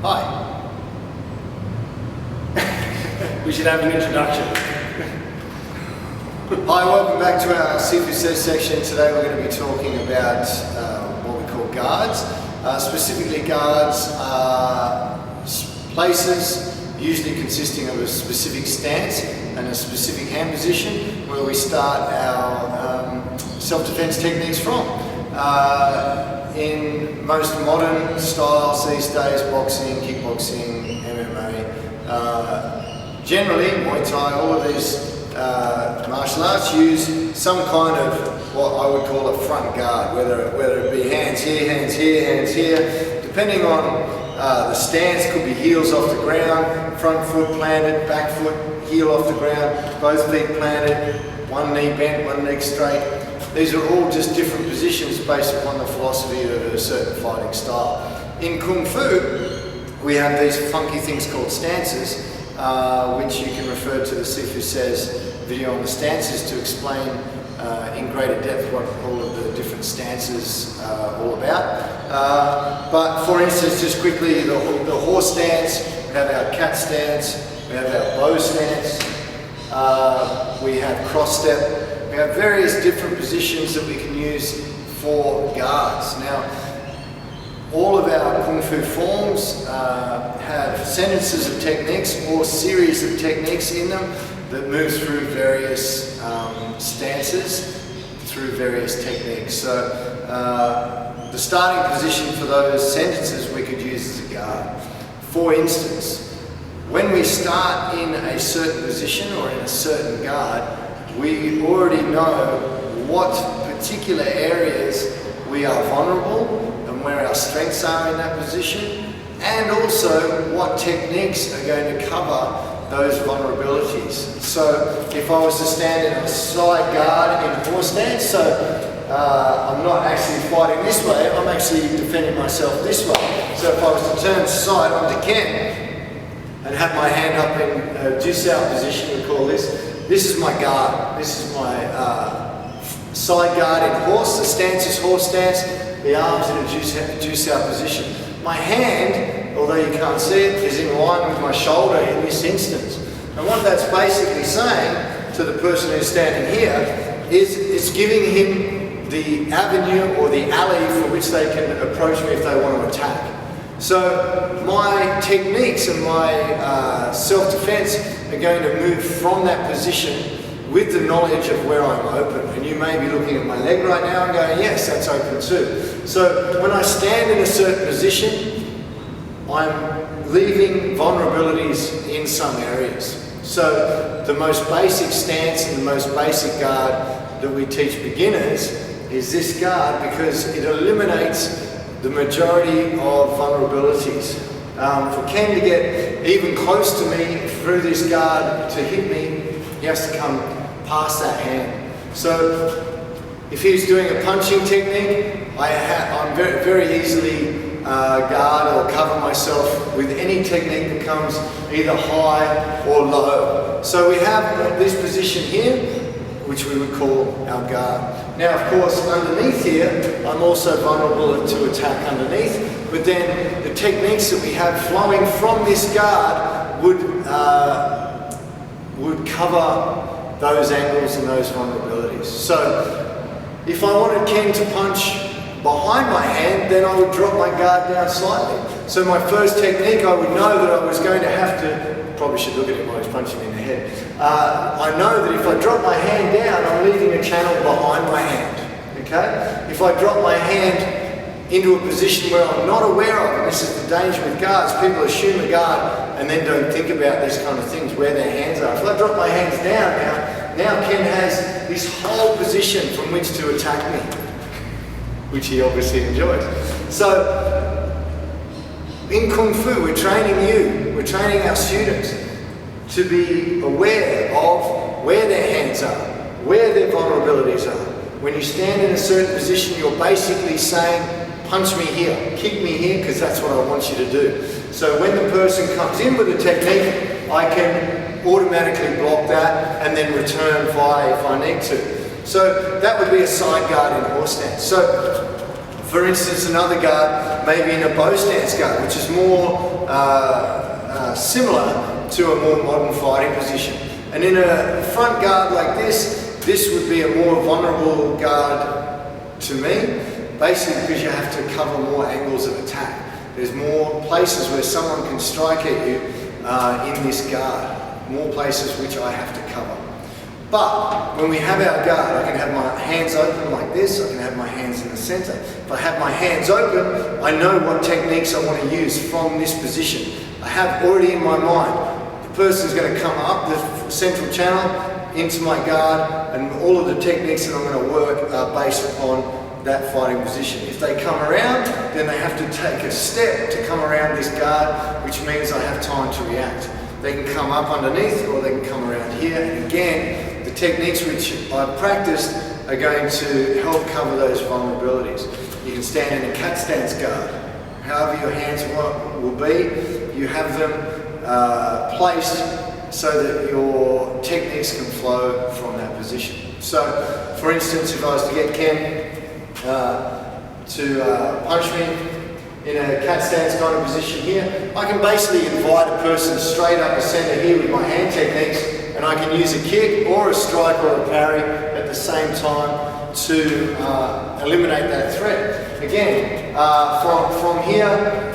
Hi. We should have an introduction. Hi, welcome back to our Sifu Says section. Today we're going to be talking about what we call guards. Specifically, guards are places usually consisting of a specific stance and a specific hand position where we start our self-defense techniques from. In most modern styles these days, boxing, kickboxing, MMA, generally Muay Thai, all of these martial arts use some kind of what I would call a front guard, whether it be hands here, hands here, hands here, depending on the stance. Could be heels off the ground, front foot planted, back foot, heel off the ground, both feet planted, one knee bent, one leg straight. These are all just different positions based upon the philosophy of a certain fighting style. In Kung Fu, we have these funky things called stances, which you can refer to the Sifu Says video on the stances to explain in greater depth what all of the different stances are all about. But for instance, just quickly, the horse stance, we have our cat stance, we have our bow stance, we have cross step. We have various different positions that we can use for guards. Now, all of our Kung Fu forms have sentences of techniques or series of techniques in them that move through various stances, through various techniques. So the starting position for those sentences we could use as a guard. For instance, when we start in a certain position or in a certain guard, we already know what particular areas we are vulnerable and where our strengths are in that position, and also what techniques are going to cover those vulnerabilities. So if I was to stand in a side guard in horse stance, so I'm not actually fighting this way, I'm actually defending myself this way. So if I was to turn side onto Ken and have my hand up in a Jiu-Sao position, we call this, this is my guard. This is my side guard in horse. The stance is horse stance. The arms in a Jiu-Sao position. My hand, although you can't see it, is in line with my shoulder in this instance. And what that's basically saying to the person who's standing here is it's giving him the avenue or the alley for which they can approach me if they want to attack. So my techniques and my self-defense are going to move from that position with the knowledge of where I'm open. And you may be looking at my leg right now and going, yes, that's open too. So when I stand in a certain position, I'm leaving vulnerabilities in some areas. So the most basic stance and the most basic guard that we teach beginners is this guard, because it eliminates the majority of vulnerabilities. For Ken to get even close to me through this guard to hit me, he has to come past that hand. So if he's doing a punching technique, I'm very easily guard or cover myself with any technique that comes either high or low. So we have this position here, which we would call our guard. Now, of course, underneath here, I'm also vulnerable to attack underneath, but then the techniques that we have flowing from this guard would cover those angles and those vulnerabilities. So, if I wanted Ken to punch behind my hand, then I would drop my guard down slightly. So my first technique, I would know that I was going to have to, probably should look at him while he's punching me in the head. I know that if I drop my hand down, I'm leaving a channel behind my hand, okay? If I drop my hand into a position where I'm not aware of, and this is the danger with guards, people assume a guard and then don't think about these kind of things, where their hands are. If I drop my hands down now Ken has this whole position from which to attack me, which he obviously enjoys. So, in Kung Fu, we're training our students to be aware of where their hands are, where their vulnerabilities are. When you stand in a certain position, you're basically saying, punch me here, kick me here, because that's what I want you to do. So when the person comes in with a technique, I can automatically block that and then return via if I need to. So that would be a side guard in horse stance. So for instance, another guard, maybe in a bow stance guard, which is more similar to a more modern fighting position. And in a front guard like this would be a more vulnerable guard to me, basically because you have to cover more angles of attack. There's more places where someone can strike at you in this guard, more places which I have to cover. But when we have our guard, I can have my hands open like this, I can have my hands in the center. If I have my hands open, I know what techniques I want to use from this position. I have already in my mind, the person's going to come up the central channel into my guard, and all of the techniques that I'm going to work are based upon that fighting position. If they come around, then they have to take a step to come around this guard, which means I have time to react. They can come up underneath or they can come around here, and again, the techniques which I've practiced are going to help cover those vulnerabilities. You can stand in a cat stance guard. However your hands will be, you have them placed so that your techniques can flow from that position. So, for instance, if I was to get Ken to punch me in a cat stance kind of position here, I can basically invite a person straight up the center here with my hand techniques, and I can use a kick or a strike or a parry at the same time to eliminate that threat. Again, from here,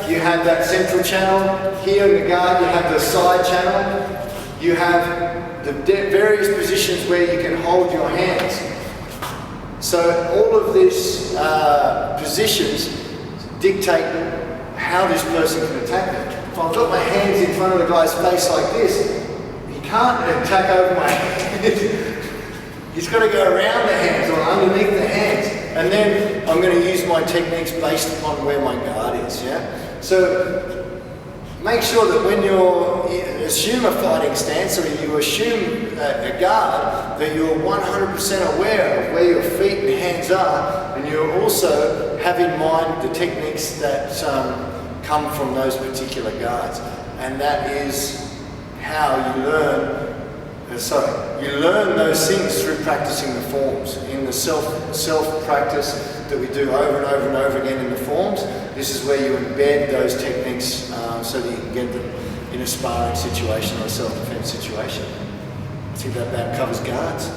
you have that central channel. Here in the guard, you have the side channel. You have the various positions where you can hold your hands. So all of these positions dictate how this person can attack me. If I've got my hands in front of the guy's face like this, he can't attack over my head. He's got to go around the hands or underneath the hands, and then I'm going to use my techniques based upon where my guard is. Yeah. So make sure that when you assume a fighting stance or you assume a guard, that you're 100% aware of where your feet and hands are, and you also have in mind the techniques that come from those particular guards. And that is how you learn. You learn those things through practicing the forms. In the self-practice that we do over and over and over again in the forms, this is where you embed those techniques so that you can get them in a sparring situation or a self-defense situation. I think that covers guards.